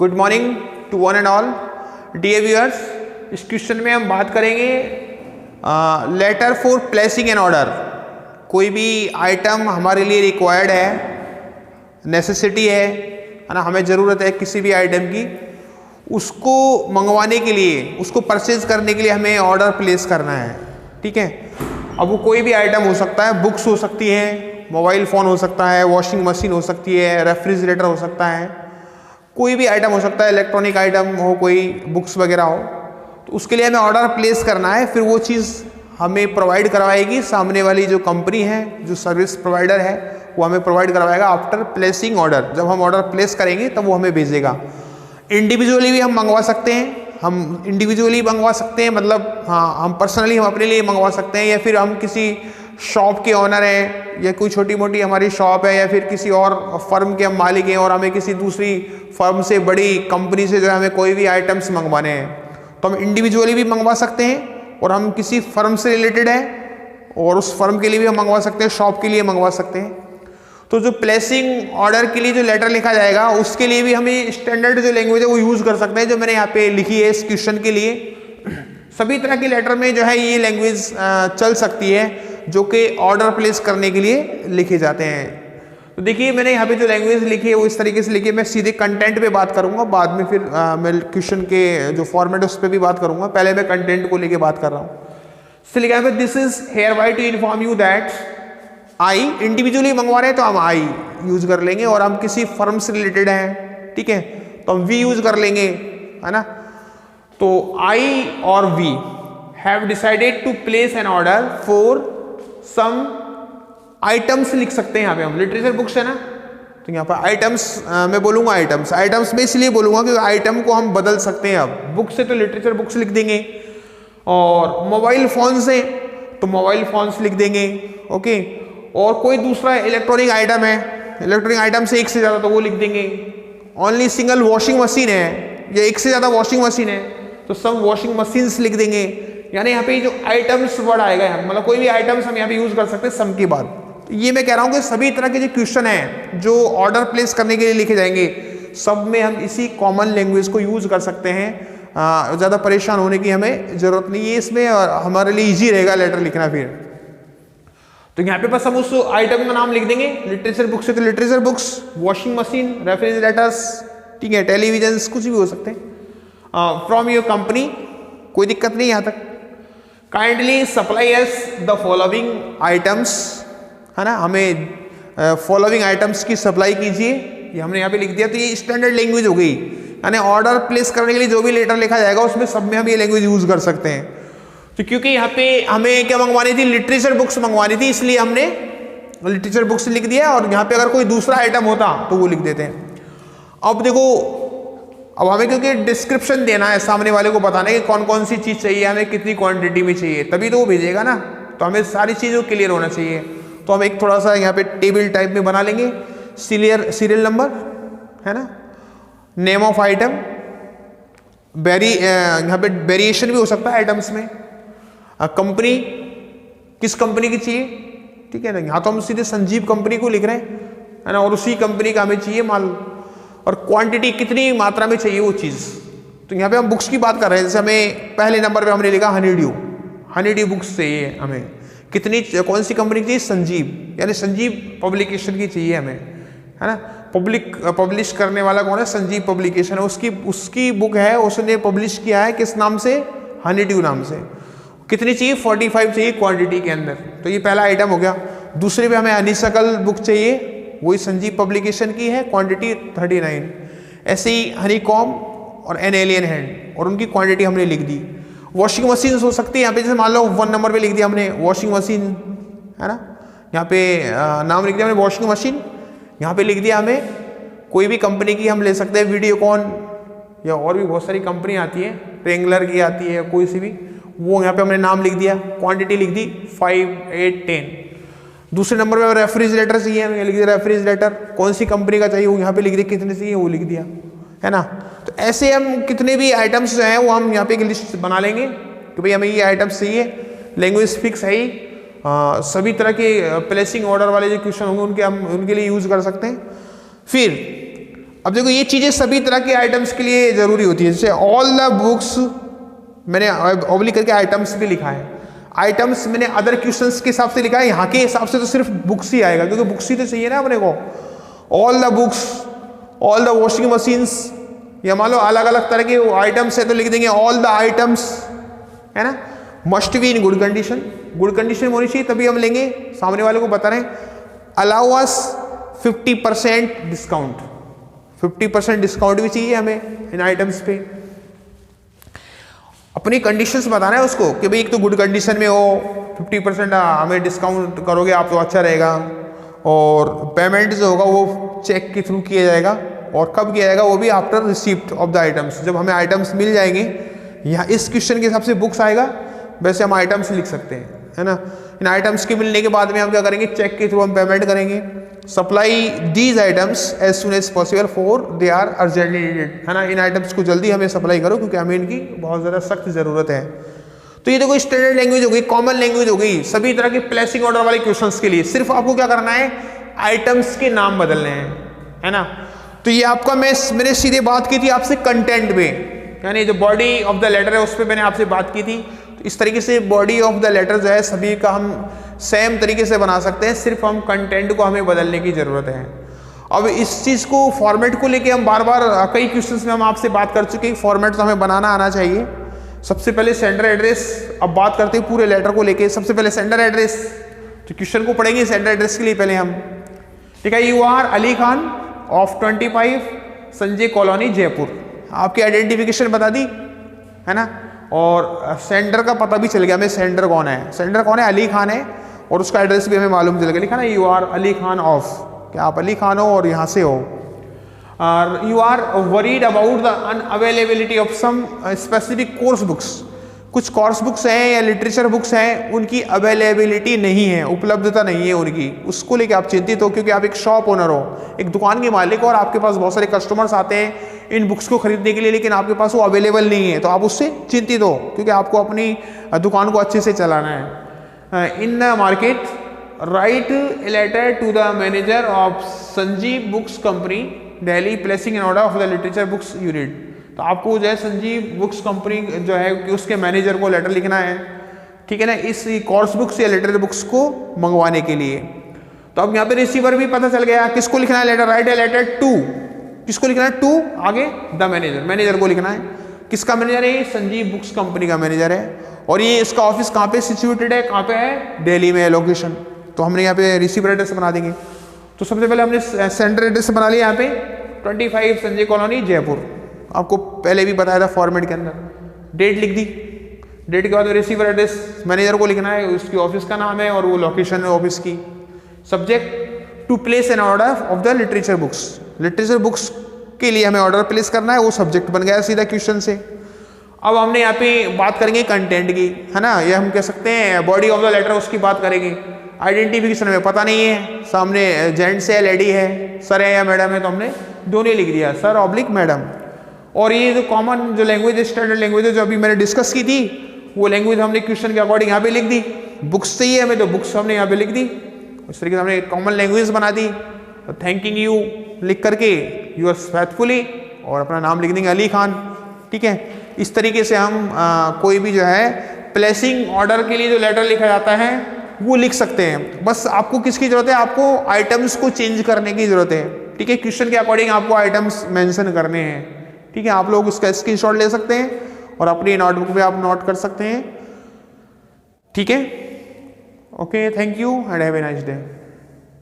Good morning to one and all dear viewers. इस question में हम बात करेंगे letter for placing an order. कोई भी आइटम हमारे लिए रिक्वायर्ड है, नेसेसिटी है ना, हमें ज़रूरत है किसी भी आइटम की, उसको मंगवाने के लिए, उसको परचेज करने के लिए हमें ऑर्डर प्लेस करना है। ठीक है, अब वो कोई भी आइटम हो सकता है, बुक्स हो सकती हैं, मोबाइल फ़ोन हो सकता है, वॉशिंग मशीन हो सकती है, रेफ्रिजरेटर हो सकता है, कोई भी आइटम हो सकता है, इलेक्ट्रॉनिक आइटम हो, कोई बुक्स वगैरह हो, तो उसके लिए हमें ऑर्डर प्लेस करना है। फिर वो चीज़ हमें प्रोवाइड करवाएगी सामने वाली जो कंपनी है, जो सर्विस प्रोवाइडर है, वो हमें प्रोवाइड करवाएगा आफ्टर प्लेसिंग ऑर्डर। जब हम ऑर्डर प्लेस करेंगे तब वो हमें भेजेगा। इंडिविजुअली भी हम मंगवा सकते हैं, हम इंडिविजुअली मंगवा सकते हैं, मतलब हाँ, हम पर्सनली हम अपने लिए मंगवा सकते हैं, या फिर हम किसी शॉप के ऑनर हैं, या कोई छोटी मोटी हमारी शॉप है, या फिर किसी और फर्म के हम मालिक हैं और हमें किसी दूसरी फर्म से, बड़ी कंपनी से जो है हमें कोई भी आइटम्स मंगवाने हैं, तो हम इंडिविजुअली भी मंगवा सकते हैं, और हम किसी फर्म से रिलेटेड है और उस फर्म के लिए भी हम मंगवा सकते हैं, शॉप के लिए मंगवा सकते हैं। तो जो प्लेसिंग ऑर्डर के लिए जो लेटर लिखा जाएगा, उसके लिए भी हमें स्टैंडर्ड जो लैंग्वेज है वो यूज़ कर सकते हैं, जो मैंने यहाँ पे लिखी है इस क्वेश्चन के लिए। सभी तरह के लेटर में जो है ये लैंग्वेज चल सकती है, जो कि ऑर्डर प्लेस करने के लिए लिखे जाते हैं। तो देखिए, मैंने यहाँ पे जो लैंग्वेज लिखी है वो इस तरीके से लिखी है। मैं सीधे कंटेंट पे बात करूँगा, बाद में फिर मैं क्वेश्चन के जो फॉर्मेट है उस पर भी बात करूँगा। पहले मैं कंटेंट को लेके बात कर रहा हूँ। इससे लिखा है this is here by two inform you that I, individually मंगवा रहे हैं तो हम आई यूज कर लेंगे, और हम किसी फर्म से रिलेटेड हैं, ठीक है, तो हम वी यूज कर लेंगे, है ना। तो आई और we have decided to place an order for some items लिख सकते हैं। यहाँ पे हम लिटरेचर बुक्स है ना, तो यहाँ पर आइटम्स मैं बोलूँगा, आइटम्स में इसलिए बोलूँगा क्योंकि आइटम को हम बदल सकते हैं। अब बुक से तो लिटरेचर बुक्स लिख देंगे, और मोबाइल फोन से तो मोबाइल फोन्स लिख देंगे, ओके। और कोई दूसरा इलेक्ट्रॉनिक आइटम है, इलेक्ट्रॉनिक आइटम से एक से ज़्यादा, तो वो लिख देंगे। ओनली सिंगल वॉशिंग मशीन है, या एक से ज़्यादा वॉशिंग मशीन है, तो सम वॉशिंग मशीन्स लिख देंगे। यानी यहाँ पे जो आइटम्स वर्ड आएगा, मतलब कोई भी आइटम्स हम यहाँ पे यूज कर सकते हैं सम के बाद। तो ये मैं कह रहा हूँ कि सभी तरह के जो क्वेश्चन हैं जो ऑर्डर प्लेस करने के लिए लिखे जाएंगे, सब में हम इसी कॉमन लैंग्वेज को यूज कर सकते हैं। ज़्यादा परेशान होने की हमें ज़रूरत नहीं है, इसमें हमारे लिए ईजी रहेगा लेटर लिखना। फिर तो यहाँ पे बस हम उस आइटम का नाम लिख देंगे। लिटरेचर बुक्स है तो literature books, washing machine, refrigerators, ठीक है, टेलीविजन, कुछ भी हो सकते हैं। फ्रॉम योर कंपनी, कोई दिक्कत नहीं यहाँ तक। Kindly supply us the following items, है ना, हमें फॉलोइंग आइटम्स की सप्लाई कीजिए, ये हमने यहाँ पे लिख दिया। तो ये स्टैंडर्ड लैंग्वेज हो गई, यानी ऑर्डर प्लेस करने के लिए जो भी लेटर लिखा जाएगा उसमें सब में हम ये लैंग्वेज यूज कर सकते हैं। तो क्योंकि यहाँ पे हमें क्या मंगवानी थी, लिटरेचर बुक्स मंगवानी थी, इसलिए हमने लिटरेचर बुक्स लिख दिया, और यहाँ पे अगर कोई दूसरा आइटम होता तो वो लिख देते हैं। अब देखो, अब हमें क्योंकि डिस्क्रिप्शन देना है, सामने वाले को बताना है कि कौन कौन सी चीज़ चाहिए, हमें कितनी क्वांटिटी में चाहिए, तभी तो वो भेजेगा ना। तो हमें सारी चीज़ों क्लियर होना चाहिए। तो हम एक थोड़ा सा यहाँ पे टेबल टाइप में बना लेंगे। सीरियल नंबर, है ना, नेम ऑफ आइटम, यहाँ पे वेरिएशन भी हो सकता है आइटम्स में, कंपनी, किस कंपनी की चाहिए, ठीक है ना। यहाँ तो हम सीधे संजीव कंपनी को लिख रहे हैं, है ना, और उसी कंपनी का हमें चाहिए माल, और क्वांटिटी कितनी मात्रा में चाहिए वो चीज़। तो यहाँ पे हम बुक्स की बात कर रहे हैं, जैसे हमें पहले नंबर पे हमने लिखा हनी ड्यू बुक्स चाहिए हमें, कितनी, कौन सी कंपनी की चाहिए, संजीव, यानी संजीव पब्लिकेशन की चाहिए हमें, है ना। पब्लिश करने वाला कौन है, संजीव पब्लिकेशन है, उसकी बुक है, उसने पब्लिश किया है किस नाम से, हनी ड्यू नाम से। कितनी चाहिए, 45 चाहिए क्वांटिटी के अंदर। तो ये पहला आइटम हो गया। दूसरे पे हमें हनीशकल बुक चाहिए, वही संजीव पब्लिकेशन की है, क्वांटिटी 39। ऐसे ही हनीकॉम और एन एलियन हैंड, और उनकी क्वांटिटी हमने लिख दी। वॉशिंग मशीन हो सकती है यहाँ पे, जैसे मान लो 1 नंबर पे लिख दिया हमने वॉशिंग मशीन, है ना, यहाँ पे नाम लिख दिया हमने वॉशिंग मशीन। यहाँ पे लिख दिया हमें कोई भी कंपनी की हम ले सकते हैं, वीडियोकॉन, या और भी बहुत सारी कंपनी आती है, ट्रेंगलर की आती है, कोई सी भी, वो यहाँ पे हमने नाम लिख दिया, क्वांटिटी लिख दी 5, 8, 10। दूसरे नंबर पे रेफ्रिजरेटर चाहिए, हमें लिख दिया रेफ्रिजरेटर, कौन सी कंपनी का चाहिए वो यहाँ पे लिख दिया, कितने चाहिए वो लिख दिया, है ना। तो ऐसे हम कितने भी आइटम्स जो हैं वो हम यहाँ पे एक लिस्ट बना लेंगे कि भाई हमें ये आइटम्स चाहिए। लैंग्वेज फिक्स है ही, सभी तरह के प्लेसिंग ऑर्डर वाले जो क्वेश्चन होंगे उनके लिए यूज कर सकते हैं। फिर अब देखो ये चीज़ें सभी तरह के आइटम्स के लिए ज़रूरी होती है, जैसे ऑल द बुक्स, मैंने ऑब्लिक करके आइटम्स भी लिखा है, आइटम्स मैंने अदर क्वेश्चंस के हिसाब से लिखा है, यहाँ के हिसाब से तो सिर्फ बुक्स ही आएगा क्योंकि बुक्स ही तो चाहिए ना अपने को। All the books, all the washing machines, या मान लो अलग अलग तरह के आइटम्स है तो लिख देंगे ऑल द आइटम्स, है ना। Must be in good condition, good condition में होनी चाहिए तभी हम लेंगे। सामने वाले को बता रहे हैं अलाउ अस 50% डिस्काउंट, 50% डिस्काउंट भी चाहिए हमें इन आइटम्स पे। अपनी कंडीशंस बताना है उसको कि भाई एक तो गुड कंडीशन में हो, 50% हमें डिस्काउंट करोगे आप तो अच्छा रहेगा, और पेमेंट जो होगा वो चेक के थ्रू किया जाएगा, और कब किया जाएगा वो भी after receipt of the items, जब हमें आइटम्स मिल जाएंगे। यहाँ इस क्वेश्चन के हिसाब से बुक्स आएगा, वैसे हम आइटम्स लिख सकते हैं, है ना। इन आइटम्स के मिलने के बाद में हम क्या करेंगे, चेक के थ्रू हम पेमेंट करेंगे। Supply these items as soon as possible for they are urgently needed, है ना। इन आइटम्स को जल्दी हमें सप्लाई करो क्योंकि हमें इनकी बहुत ज़्यादा सख्त ज़रूरत है। तो ये देखो स्टैंडर्ड लैंग्वेज हो गई, कॉमन लैंग्वेज हो गई, सभी तरह के प्लेसिंग ऑर्डर वाले क्वेश्चंस के लिए सिर्फ आपको क्या करना है, आइटम्स के नाम बदलने हैं, है ना। तो ये आपका मैंने सीधे बात की थी आपसे कंटेंट में, यानी जो बॉडी ऑफ द लेटर है उस पर मैंने आपसे बात की थी। तो इस तरीके से बॉडी ऑफ द लेटर जो है सभी का हम सेम तरीके से बना सकते हैं, सिर्फ हम कंटेंट को हमें बदलने की ज़रूरत है। अब इस चीज़ को फॉर्मेट को लेके हम बार बार कई क्वेश्चंस में हम आपसे बात कर चुके हैं, फॉर्मेट तो हमें बनाना आना चाहिए। सबसे पहले सेंडर एड्रेस, अब बात करते हैं पूरे लेटर को लेके। सबसे पहले सेंडर एड्रेस, तो क्वेश्चन को पढ़ेंगे सेंडर एड्रेस के लिए पहले हम, ठीक है। You are Ali Khan of 25 Sanjay colony Jaipur, आपकी आइडेंटिफिकेशन बता दी, है ना, और सेंडर का पता भी चल गया हमें, सेंडर कौन है, सेंडर कौन है, अली खान है, और उसका एड्रेस भी हमें मालूम चल गया, लिखा ना you are Ali Khan of, क्या आप अली खान हो और यहाँ से हो। You are worried about the unavailability of some specific course books, कुछ कोर्स बुक्स हैं या लिटरेचर बुक्स हैं उनकी अवेलेबिलिटी नहीं है, उपलब्धता नहीं है उनकी, उसको लेके आप चिंतित हो क्योंकि आप एक शॉप ओनर हो, एक दुकान के मालिक हो, और आपके पास बहुत सारे कस्टमर्स आते हैं इन बुक्स को खरीदने के लिए, लेकिन आपके पास वो अवेलेबल नहीं है, तो आप उससे चिंतित हो क्योंकि आपको अपनी दुकान को अच्छे से चलाना है। In the market write a letter to the manager of Sanjeev books company Delhi placing an order of the literature books you read, तो आपको जो है संजीव बुक्स कंपनी जो है कि उसके मैनेजर को लेटर लिखना है, ठीक है ना, इस कोर्स बुक्स या लिटरेचर बुक्स को मंगवाने के लिए। तो अब यहाँ पे रिसीवर भी पता चल गया, किसको लिखना है letter, write a letter to, किसको लिखना है, टू आगे द मैनेजर, मैनेजर को लिखना है। किसका मैनेजर है, संजीव बुक्स कंपनी का मैनेजर है, और ये इसका ऑफिस कहाँ पे सिचुएटेड है, कहाँ पे है, दिल्ली में है लोकेशन, तो हमने यहाँ पे रिसीवर एड्रेस बना देंगे। तो सबसे पहले हमने सेंटर एड्रेस बना लिया यहाँ पे 25 संजय कॉलोनी जयपुर, आपको पहले भी बताया था फॉर्मेट के अंदर। डेट लिख दी, डेट के बाद रिसीवर एड्रेस मैनेजर को लिखना है, उसकी ऑफिस का नाम है और वो लोकेशन है ऑफिस की। Subject to place an order of the literature books, literature books के लिए हमें ऑर्डर प्लेस करना है, वो सब्जेक्ट बन गया सीधा क्वेश्चन से। अब हमने यहाँ पे बात करेंगे कंटेंट की, है ना, ये हम कह सकते हैं बॉडी ऑफ द लेटर उसकी बात करेंगे। आइडेंटिफिकेशन में पता नहीं है, सामने जेंट्स है लेडी है, सर है या मैडम है, तो हमने दोनों लिख दिया, सर ऑब्लिक मैडम। और ये जो कॉमन जो लैंग्वेज है, स्टैंडर्ड लैंग्वेज है जो अभी मैंने डिस्कस की थी, वो लैंग्वेज हमने क्वेश्चन के अकॉर्डिंग यहाँ पे लिख दी। बुक्स चाहिए हमें तो बुक्स हमने यहाँ पे लिख दी, इस तरीके से हमने कॉमन लैंग्वेज बना दी। तो थैंकिंग यू लिख करके यूअर्स फैथफुली और अपना नाम लिख देंगे अली खान, ठीक है। इस तरीके से हम कोई भी जो है प्लेसिंग ऑर्डर के लिए जो लेटर लिखा जाता है वो लिख सकते हैं। बस आपको किसकी जरूरत है, आपको आइटम्स को चेंज करने की जरूरत है, ठीक है। क्वेश्चन के अकॉर्डिंग आपको आइटम्स मेंशन करने हैं, ठीक है। आप लोग उसका स्क्रीनशॉट ले सकते हैं और अपनी नोटबुक पे आप नोट कर सकते हैं, ठीक है। Okay, thank you and have a nice day.